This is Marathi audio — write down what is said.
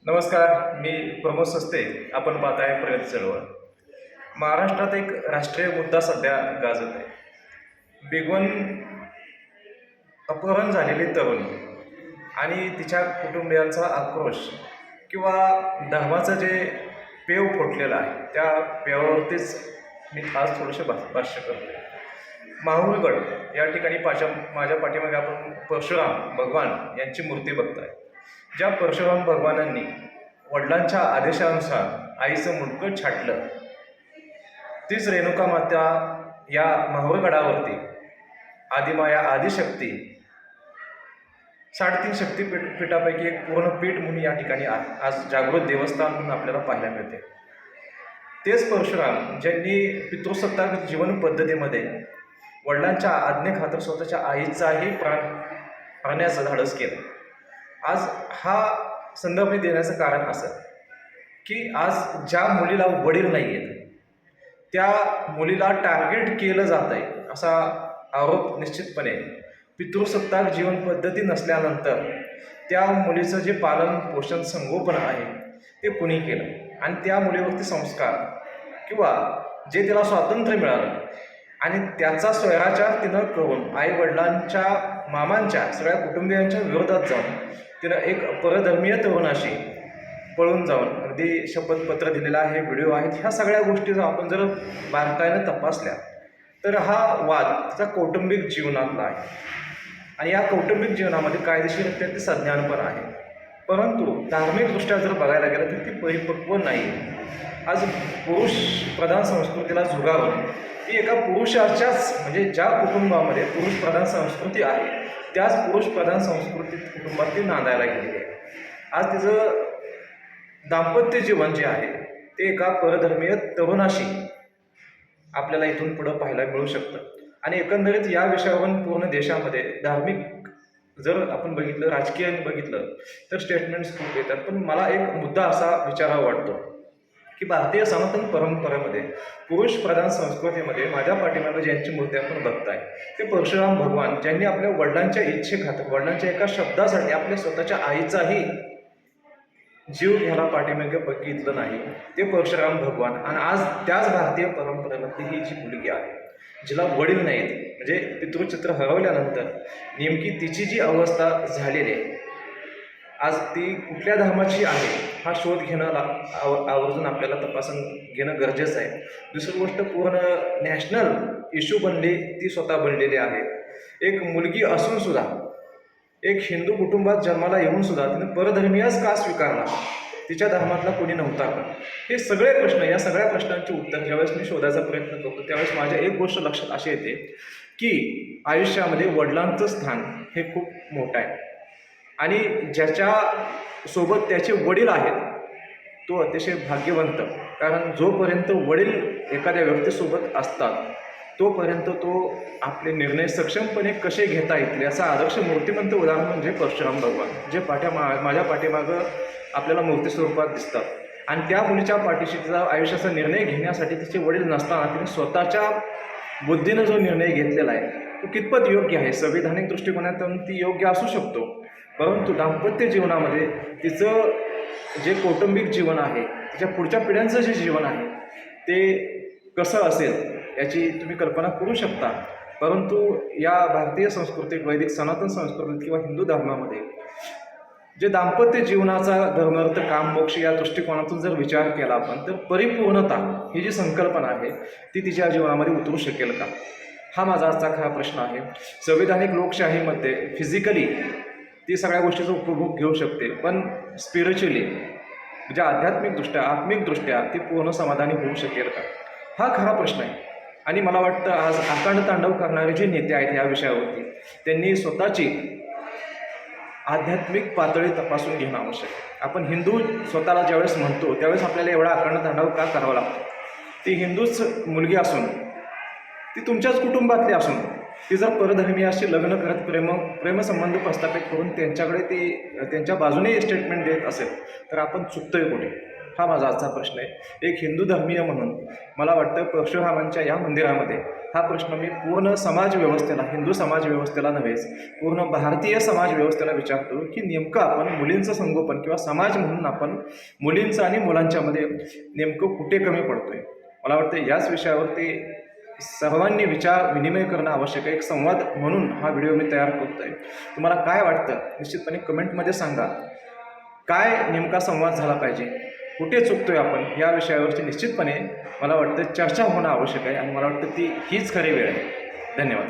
नमस्कार, मी प्रमोद सस्ते. आपण पाहताय प्रगती चळवळ. महाराष्ट्रात एक राष्ट्रीय मुद्दा सध्या गाजत आहे. बेगून अपहरण झालेली तरुणी आणि तिच्या कुटुंबियांचा आक्रोश किंवा धर्माचं जे पेव फुटलेलं आहे, त्या पेवावरतीच मी आज थोडंसं भाष्य करतो. माहुरगड या ठिकाणी माझ्या पाठीमागे आपण परशुराम भगवान यांची मूर्ती बघताय. ज्या परशुराम भगवानांनी वडिलांच्या आदेशानुसार आईचं मुंडकं छाटलं, तीच रेणुका माता या माहुरगडावरती आदिमाया आदिशक्ती 3.5 शक्तीपीठापैकी एक पूर्ण पीठ म्हणून या ठिकाणी आज जागृत देवस्थान म्हणून आपल्याला पाहायला मिळते. तेच परशुराम ज्यांनी पितृसत्ताक जीवन पद्धतीमध्ये वडिलांच्या आज्ञेखातर स्वतःच्या आईचाही प्राण्याचं धाडस केलं. आज हा संदर्भ देण्याचं कारण असं की आज ज्या मुलीला वडील नाही आहेत त्या मुलीला टार्गेट केलं जात आहे असा आरोप निश्चितपणे पितृसत्ताक जीवन पद्धती नसल्यानंतर त्या मुलीचं जे पालन पोषण संगोपन आहे ते कुणी केलं आणि त्या मुलीवरती संस्कार किंवा जे तिला स्वातंत्र्य मिळालं आणि त्याचा स्वैराचार तिनं करून आईवडिलांच्या मामांच्या सगळ्या कुटुंबियांच्या विरोधात जाऊन तिनं एक परधर्मीय तरुणाशी पळून जाऊन अगदी शपथपत्र दिलेलं आहे, व्हिडिओ आहेत, ह्या सगळ्या गोष्टी जर आपण बारकाईनं तपासल्या तर हा वाद त्याचा कौटुंबिक जीवनातला आहे आणि या कौटुंबिक जीवनामध्ये कायदेशीर ते संज्ञान आहे. परंतु धार्मिकदृष्ट्या जर बघायला गेलं तर ती परिपक्व नाही. आज पुरुष प्रधान संस्कृतीला झुगारून ती एका पुरुषाच्याच म्हणजे ज्या कुटुंबामध्ये पुरुष प्रधान संस्कृती आहे त्याच पुरुष प्रधान संस्कृतीत कुटुंबात ती नांदायला गेलेली आहे. आज तिचं दाम्पत्य जीवन जे आहे ते एका परधर्मीय तरुणाशी आपल्याला इथून पुढं पाहायला मिळू शकतं आणि एकंदरीत या विषयावरून पूर्ण देशामध्ये धार्मिक जर आपण बघितलं, राजकीय बघितलं तर स्टेटमेंट्स खूप येतात. पण मला एक मुद्दा असा विचारावा वाटतो की भारतीय सनातन परंपरेमध्ये पुरुष प्रधान संस्कृतीमध्ये माझ्या पाठीमागे ज्यांची मूर्ती आपण बघताय ते परशुराम भगवान, ज्यांनी आपल्या वडिलांच्या इच्छेखातर वडिलांच्या एका शब्दासाठी आपल्या स्वतःच्या आईचाही जीव घ्यायला पाठीमागे बघितलं नाही, ते परशुराम भगवान. आणि आज त्याच भारतीय परंपरेमध्ये ही जी मुलगी आहे जिला वडील नाहीत म्हणजे पितृचित्र हरवल्यानंतर नेमकी तिची जी अवस्था झालेली आहे, आज ती कुठल्या धर्माची आहे हा शोध घेणं आवर्जून आपल्याला तपासून घेणं गरजेचं आहे. दुसरी गोष्ट, पूर्ण नॅशनल इश्यू बनली ती स्वतः बनलेली आहे. एक मुलगी असून सुद्धा, एक हिंदू कुटुंबात जन्माला येऊन सुद्धा तिने परधर्मीयच का स्वीकारला, तिच्या धर्मातला कोणी नव्हता का? हे सगळे प्रश्न, या सगळ्या प्रश्नांची उत्तर ज्यावेळेस मी शोधायचा प्रयत्न करतो त्यावेळेस माझ्या एक गोष्ट लक्षात अशी येते की आयुष्यामध्ये वडिलांचं स्थान हे खूप मोठं आहे आणि ज्याच्या सोबत त्याचे वडील आहेत तो अतिशय भाग्यवंत. कारण जोपर्यंत वडील एखाद्या व्यक्तीसोबत असतात तोपर्यंत तो आपले निर्णय सक्षमपणे कसे घेता येतील याचा आदर्श मूर्तिमंत उदाहरण म्हणजे परशुराम भगवान, जे माझ्या पाठीमागं आपल्याला मूर्ती स्वरूपात दिसतात. आणि त्या मुलीच्या पाठीशी तिचा आयुष्याचा निर्णय घेण्यासाठी तिचे वडील नसताना तिने स्वतःच्या बुद्धीनं जो निर्णय घेतलेला आहे तो कितपत योग्य आहे, संविधानिक दृष्टिकोनातून ती योग्य असू शकतो. परंतु दाम्पत्य जीवनामध्ये तिचं जे कौटुंबिक जीवन आहे, तिच्या पुढच्या पिढ्यांचं जे जीवन आहे ते कसं असेल याची तुम्ही कल्पना करू शकता. परंतु या भारतीय संस्कृतीत, वैदिक सनातन संस्कृतीत किंवा हिंदू धर्मामध्ये जे दाम्पत्य जीवनाचा धर्मार्थ काम मोक्ष या दृष्टिकोनातून जर विचार केला आपण तर परिपूर्णता ही जी संकल्पना आहे ती तिच्या जीवनामध्ये उतरू शकेल का, हा माझा आजचा खरा प्रश्न आहे. संविधानिक लोकशाहीमध्ये फिजिकली ती सगळ्या गोष्टीचा उपभोग घेऊ शकते, पण स्पिरिच्युअली म्हणजे आध्यात्मिकदृष्ट्या, आत्मिकदृष्ट्या ती पूर्ण समाधानी होऊ शकेल का, हा खरा प्रश्न आहे. आणि मला वाटतं आज अखंड तांडव करणारे जे नेते आहेत या विषयावरती त्यांनी स्वतःची आध्यात्मिक पातळी तपासून घेणं आवश्यक आहे. आपण हिंदू स्वतःला ज्यावेळेस म्हणतो त्यावेळेस आपल्याला एवढा अखंड तांडव का करावा लागतो? ती हिंदूच मुलगी असून, ती तुमच्याच कुटुंबातली असून ती जर परधर्मीयाशी लग्न करत प्रेमसंबंध प्रस्थापित करून त्यांच्याकडे ती त्यांच्या बाजूने स्टेटमेंट देत असेल तर आपण चुकतोय कुठे, हा माझा आजचा प्रश्न आहे. एक हिंदू धर्मीय म्हणून मला वाटतं परशुरामांच्या या मंदिरामध्ये हा प्रश्न मी पूर्ण समाज व्यवस्थेला, हिंदू समाज व्यवस्थेला नव्हेच पूर्ण भारतीय समाज व्यवस्थेला विचारतो की नेमकं आपण मुलींचं संगोपन किंवा समाज म्हणून आपण मुलींचं आणि मुलांच्यामध्ये नेमकं कुठे कमी पडतोय. मला वाटतं याच विषयावरती सर्वांनी विचार विनिमय करणं आवश्यक आहे. एक संवाद म्हणून हा व्हिडिओ मी तयार करतोय. तुम्हाला काय वाटतं निश्चितपणे कमेंटमध्ये सांगा. काय नेमका संवाद झाला पाहिजे, कुठे चुकतोय आपण, या विषयावरची निश्चितपणे मला वाटतं चर्चा होणं आवश्यक आहे आणि मला वाटतं हीच खरी वेळ आहे. धन्यवाद.